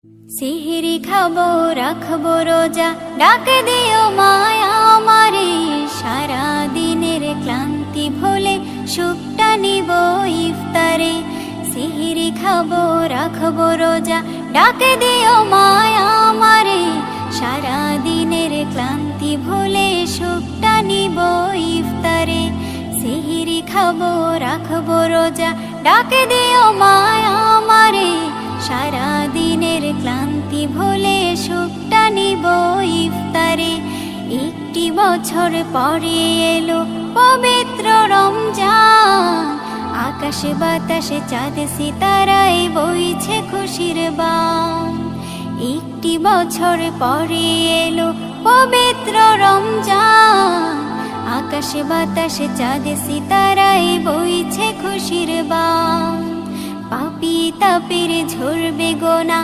সিহরি খাবো রাখবো রোজা, ডাক দিও মায়া আমারে। সারা দিনের ক্লান্তি ভুলে সুখটা নিব ইফতারে। সিহরি খাবো রাখবো রোজা, ডাক দিও মায়া আমারে। সারা দিনের ক্লান্তি ভুলে সুখটা নিব ইফতারে। সিহরি খাবো রাখবো রোজা, ডাক দিও মায়া আমারে। সারা দিনের ক্লান্তি ভুলে সুখটা নিব ইফতারে। একটি বছর পরে এলো পবিত্র রমজান, আকাশে বাতাসে চাঁদ সিতারায় বইছে খুশির বান। একটি বছর পরে এলো পবিত্র রমজান, আকাশে বাতাসে চাঁদ সিতারায় বইছে খুশির বান। পাপী তাপের ঝরবে গোনা,